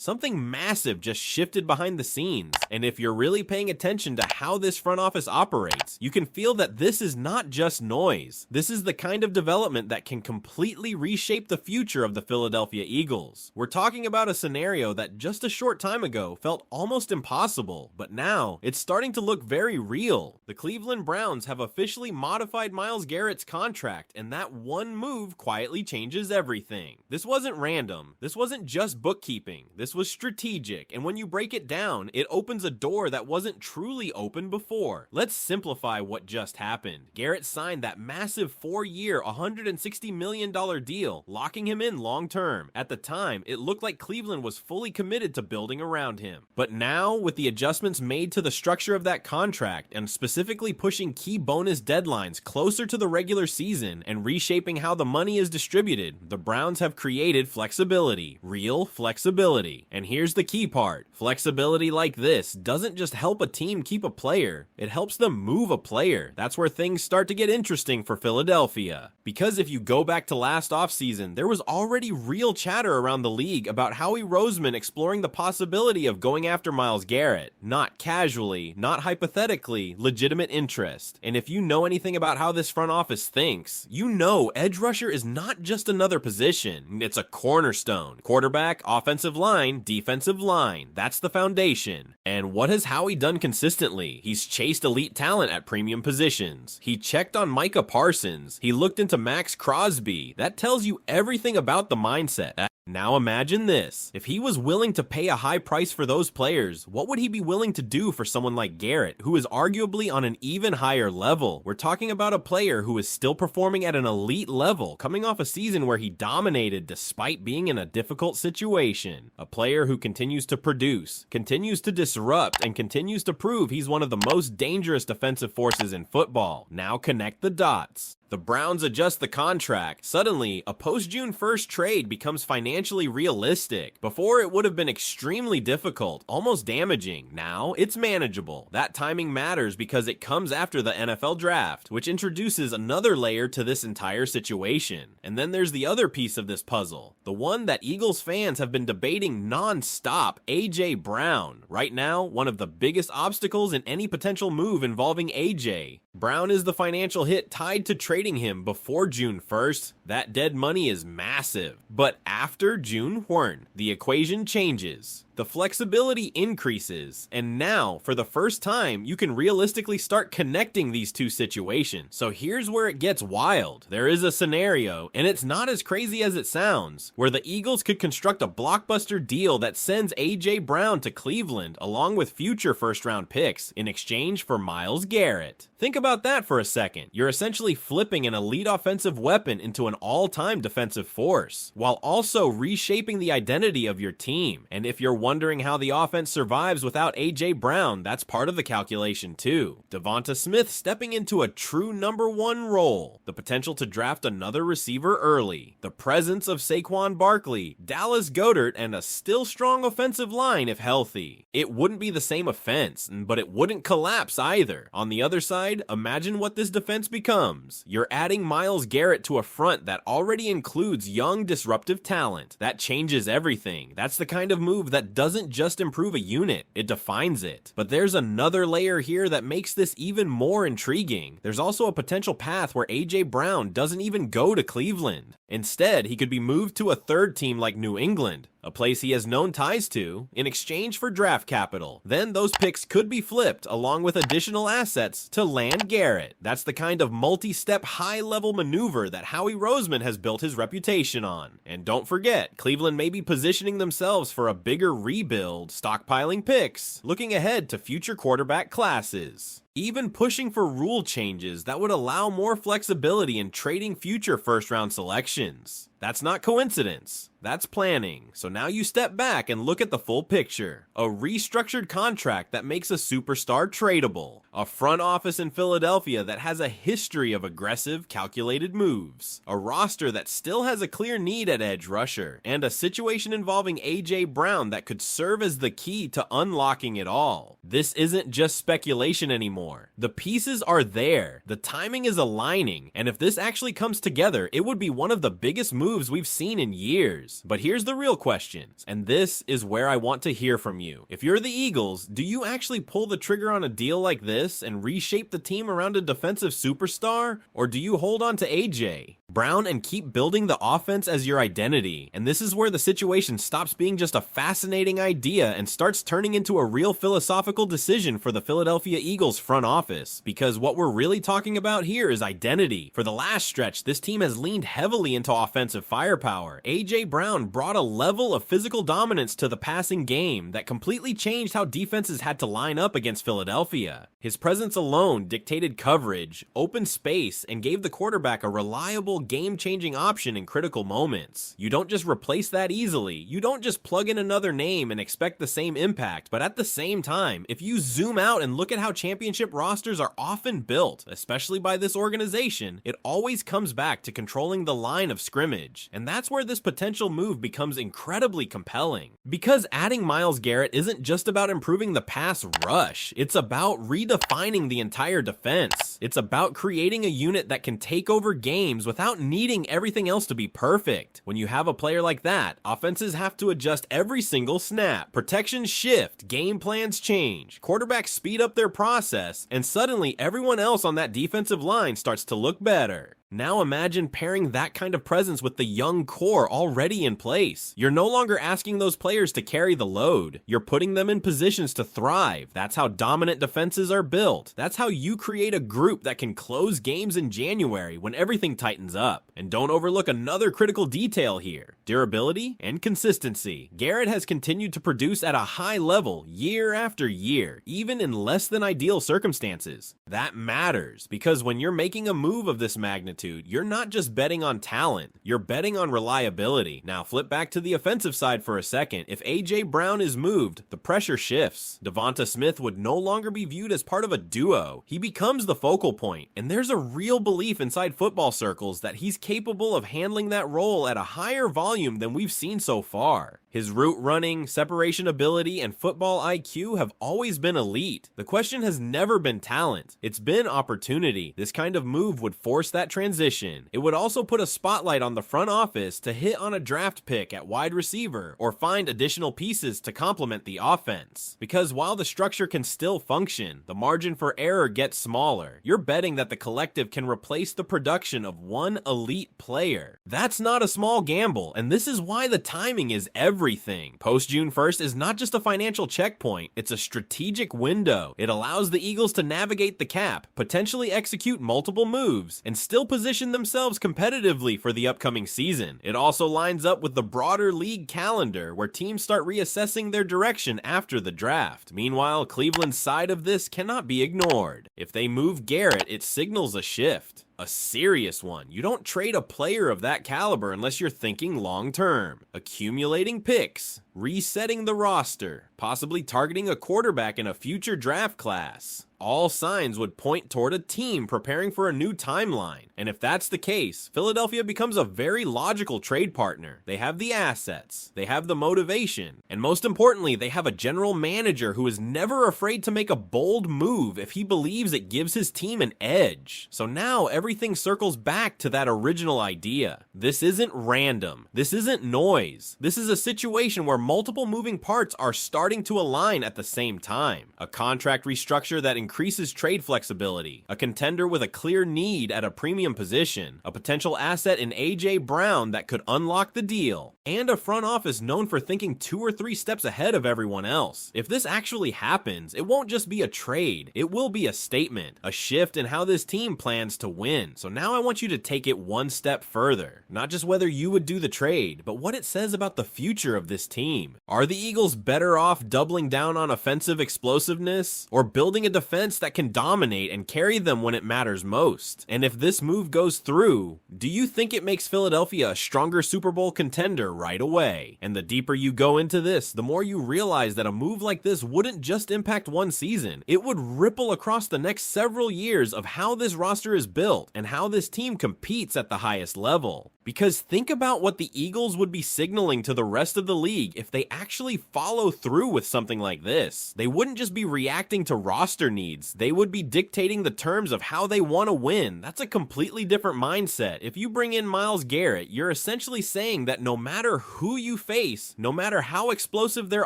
Something massive just shifted behind the scenes, and if you're really paying attention to how this front office operates, you can feel that this is not just noise. This is the kind of development that can completely reshape the future of the Philadelphia Eagles. We're talking about a scenario that just a short time ago felt almost impossible, but now it's starting to look very real. The Cleveland Browns have officially modified Myles Garrett's contract, and that one move quietly changes everything. This wasn't random. This wasn't just bookkeeping. This was strategic, and when you break it down, it opens a door that wasn't truly open before. Let's simplify what just happened. Garrett signed that massive 4-year, $160 million deal, locking him in long term. At the time, it looked like Cleveland was fully committed to building around him. But now, with the adjustments made to the structure of that contract, and specifically pushing key bonus deadlines closer to the regular season and reshaping how the money is distributed, the Browns have created flexibility, real flexibility. And here's the key part. Flexibility like this doesn't just help a team keep a player, it helps them move a player. That's where things start to get interesting for Philadelphia. Because if you go back to last offseason, there was already real chatter around the league about Howie Roseman exploring the possibility of going after Myles Garrett. Not casually, not hypothetically, legitimate interest. And if you know anything about how this front office thinks, you know edge rusher is not just another position, it's a cornerstone. Quarterback, offensive line, defensive line. That's the foundation. And what has Howie done consistently? He's chased elite talent at premium positions. He checked on Micah Parsons. He looked into Max Crosby. That tells you everything about the mindset. Now imagine this. If he was willing to pay a high price for those players, what would he be willing to do for someone like Garrett, who is arguably on an even higher level? We're talking about a player who is still performing at an elite level, coming off a season where he dominated despite being in a difficult situation. A player who continues to produce, continues to disrupt, and continues to prove he's one of the most dangerous defensive forces in football. Now connect the dots. The Browns adjust the contract. Suddenly, a post-June 1st trade becomes financially realistic. Before, it would have been extremely difficult, almost damaging. Now, it's manageable. That timing matters because it comes after the NFL draft, which introduces another layer to this entire situation. And then there's the other piece of this puzzle, the one that Eagles fans have been debating non-stop, A.J. Brown. Right now, one of the biggest obstacles in any potential move involving A.J. Brown is the financial hit tied to trading him before June 1st. That dead money is massive. But after June 1, the equation changes. The flexibility increases, and now, for the first time, you can realistically start connecting these two situations. So here's where it gets wild. There is a scenario, and it's not as crazy as it sounds, where the Eagles could construct a blockbuster deal that sends A.J. Brown to Cleveland, along with future first-round picks, in exchange for Myles Garrett. Think about that for a second. You're essentially flipping an elite offensive weapon into an all-time defensive force, while also reshaping the identity of your team. And if you're wondering how the offense survives without A.J. Brown, that's part of the calculation too. DeVonta Smith stepping into a true number one role, the potential to draft another receiver early, the presence of Saquon Barkley, Dallas Goedert, and a still strong offensive line if healthy. It wouldn't be the same offense, but it wouldn't collapse either. On the other side, imagine what this defense becomes. You're adding Myles Garrett to a front that already includes young, disruptive talent. That changes everything. That's the kind of move that doesn't just improve a unit, it defines it. But there's another layer here that makes this even more intriguing. There's also a potential path where A.J. Brown doesn't even go to Cleveland. Instead, he could be moved to a third team like New England, a place he has known ties to, in exchange for draft capital. Then those picks could be flipped along with additional assets to land Garrett. That's the kind of multi-step high-level maneuver that Howie Roseman has built his reputation on. And don't forget, Cleveland may be positioning themselves for a bigger rebuild, stockpiling picks, looking ahead to future quarterback classes. Even pushing for rule changes that would allow more flexibility in trading future first-round selections. That's not coincidence. That's planning. So now you step back and look at the full picture. A restructured contract that makes a superstar tradable. A front office in Philadelphia that has a history of aggressive, calculated moves. A roster that still has a clear need at edge rusher. And a situation involving A.J. Brown that could serve as the key to unlocking it all. This isn't just speculation anymore. The pieces are there. The timing is aligning. And if this actually comes together, it would be one of the biggest moves moves we've seen in years. But here's the real questions, and this is where I want to hear from you. If you're the Eagles, do you actually pull the trigger on a deal like this and reshape the team around a defensive superstar? Or do you hold on to AJ Brown and keep building the offense as your identity? And this is where the situation stops being just a fascinating idea and starts turning into a real philosophical decision for the Philadelphia Eagles front office. Because what we're really talking about here is identity. For the last stretch, this team has leaned heavily into offensive firepower. AJ Brown brought a level of physical dominance to the passing game that completely changed how defenses had to line up against Philadelphia. His presence alone dictated coverage, open space, and gave the quarterback a reliable, game-changing option in critical moments. You don't just replace that easily. You don't just plug in another name and expect the same impact. But at the same time, if you zoom out and look at how championship rosters are often built, especially by this organization, it always comes back to controlling the line of scrimmage. And that's where this potential move becomes incredibly compelling. Because adding Myles Garrett isn't just about improving the pass rush. It's about redefining the entire defense. It's about creating a unit that can take over games without needing everything else to be perfect. When you have a player like that, offenses have to adjust every single snap. Protections shift, game plans change, quarterbacks speed up their process, and suddenly everyone else on that defensive line starts to look better. Now imagine pairing that kind of presence with the young core already in place. You're no longer asking those players to carry the load. You're putting them in positions to thrive. That's how dominant defenses are built. That's how you create a group that can close games in January when everything tightens up. And don't overlook another critical detail here: durability and consistency. Garrett has continued to produce at a high level year after year, even in less than ideal circumstances. That matters, because when you're making a move of this magnitude, you're not just betting on talent, you're betting on reliability. Now flip back to the offensive side for a second. If AJ Brown is moved, the pressure shifts. DeVonta Smith would no longer be viewed as part of a duo. He becomes the focal point, and there's a real belief inside football circles that he's capable of handling that role at a higher volume than we've seen so far. His route running, separation ability, and football IQ have always been elite. The question has never been talent, it's been opportunity. This kind of move would force that transition. It would also put a spotlight on the front office to hit on a draft pick at wide receiver or find additional pieces to complement the offense. Because while the structure can still function, the margin for error gets smaller. You're betting that the collective can replace the production of one elite player. That's not a small gamble, and this is why the timing is everything. Post June 1st is not just a financial checkpoint, it's a strategic window. It allows the Eagles to navigate the cap, potentially execute multiple moves, and still position themselves competitively for the upcoming season. It also lines up with the broader league calendar, where teams start reassessing their direction after the draft. Meanwhile, Cleveland's side of this cannot be ignored. If they move Garrett, it signals a shift. A serious one. You don't trade a player of that caliber unless you're thinking long term. Accumulating picks, resetting the roster, possibly targeting a quarterback in a future draft class. All signs would point toward a team preparing for a new timeline. And if that's the case, Philadelphia becomes a very logical trade partner. They have the assets, they have the motivation, and most importantly, they have a general manager who is never afraid to make a bold move if he believes it gives his team an edge. So now everything circles back to that original idea. This isn't random. This isn't noise. This is a situation where multiple moving parts are starting to align at the same time. A contract restructure that increases trade flexibility, a contender with a clear need at a premium position, a potential asset in AJ Brown that could unlock the deal, and a front office known for thinking 2 or 3 steps ahead of everyone else. If this actually happens, it won't just be a trade, it will be a statement, a shift in how this team plans to win. So now I want you to take it one step further. Not just whether you would do the trade, but what it says about the future of this team. Are the Eagles better off doubling down on offensive explosiveness, or building a defense that can dominate and carry them when it matters most? And if this move goes through, do you think it makes Philadelphia a stronger Super Bowl contender right away? And the deeper you go into this, the more you realize that a move like this wouldn't just impact one season. It would ripple across the next several years of how this roster is built. built and how this team competes at the highest level. Because think about what the Eagles would be signaling to the rest of the league if they actually follow through with something like this. They wouldn't just be reacting to roster needs, they would be dictating the terms of how they want to win. That's a completely different mindset. If you bring in Myles Garrett, you're essentially saying that no matter who you face, no matter how explosive their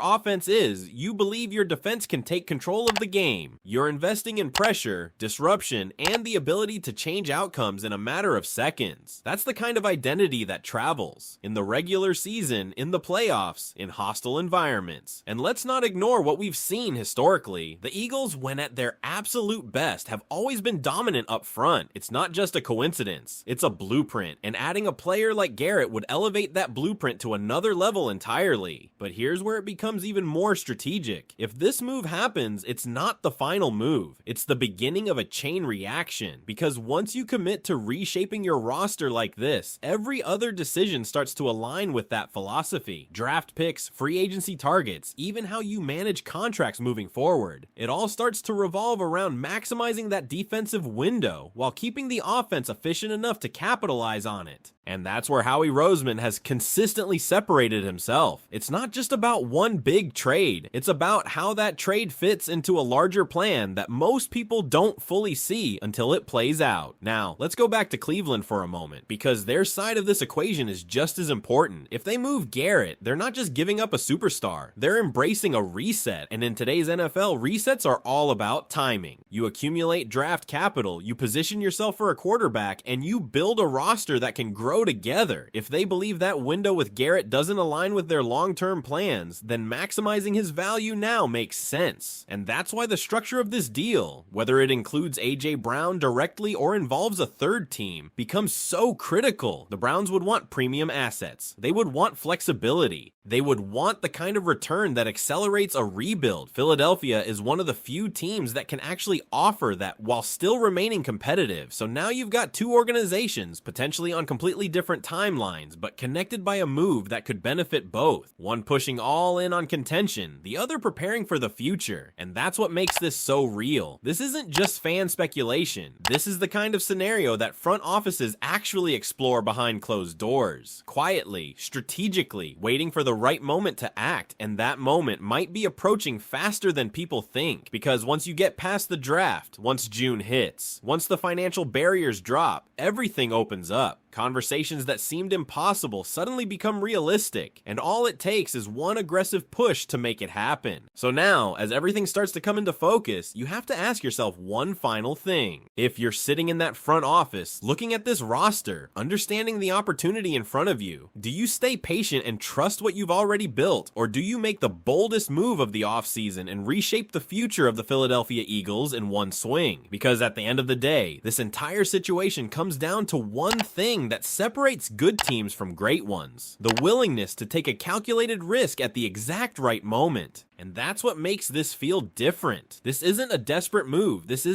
offense is, you believe your defense can take control of the game. You're investing in pressure, disruption, and the ability to change outcomes in a matter of seconds. That's the kind of identity that travels in the regular season, in the playoffs, in hostile environments. And let's not ignore what we've seen historically. The Eagles, when at their absolute best, have always been dominant up front. It's not just a coincidence, it's a blueprint, and adding a player like Garrett would elevate that blueprint to another level entirely. But here's where it becomes even more strategic. If this move happens, it's not the final move, it's the beginning of a chain reaction, because once you commit to reshaping your roster like this, every other decision starts to align with that philosophy. Draft picks, free agency targets, even how you manage contracts moving forward. It all starts to revolve around maximizing that defensive window while keeping the offense efficient enough to capitalize on it. And that's where Howie Roseman has consistently separated himself. It's not just about one big trade, it's about how that trade fits into a larger plan that most people don't fully see until it plays out. Now, let's go back to Cleveland for a moment, because their side of this equation is just as important. If they move Garrett, they're not just giving up a superstar, they're embracing a reset. And in today's NFL, resets are all about timing. You accumulate draft capital, you position yourself for a quarterback, and you build a roster that can grow together. If they believe that window with Garrett doesn't align with their long-term plans, then maximizing his value now makes sense. And that's why the structure of this deal, whether it includes A.J. Brown directly or involves a third team, becomes so critical. The Browns would want premium assets. They would want flexibility. They would want the kind of return that accelerates a rebuild. Philadelphia is one of the few teams that can actually offer that while still remaining competitive. So now you've got two organizations, potentially on completely different timelines, but connected by a move that could benefit both. One pushing all in on contention, the other preparing for the future. And that's what makes this so real. This isn't just fan speculation. This is the kind of scenario that front offices actually explore behind closed doors. Quietly, strategically, waiting for the right moment to act, and that moment might be approaching faster than people think, because once you get past the draft, once June hits, once the financial barriers drop, everything opens up. Conversations that seemed impossible suddenly become realistic, and all it takes is one aggressive push to make it happen. So now, as everything starts to come into focus, you have to ask yourself one final thing. If you're sitting in that front office, looking at this roster, understanding the opportunity in front of you, do you stay patient and trust what you've already built, or do you make the boldest move of the offseason and reshape the future of the Philadelphia Eagles in one swing? Because at the end of the day, this entire situation comes down to one thing that separates good teams from great ones: the willingness to take a calculated risk at the exact right moment. And that's what makes this feel different. This isn't a desperate move. This is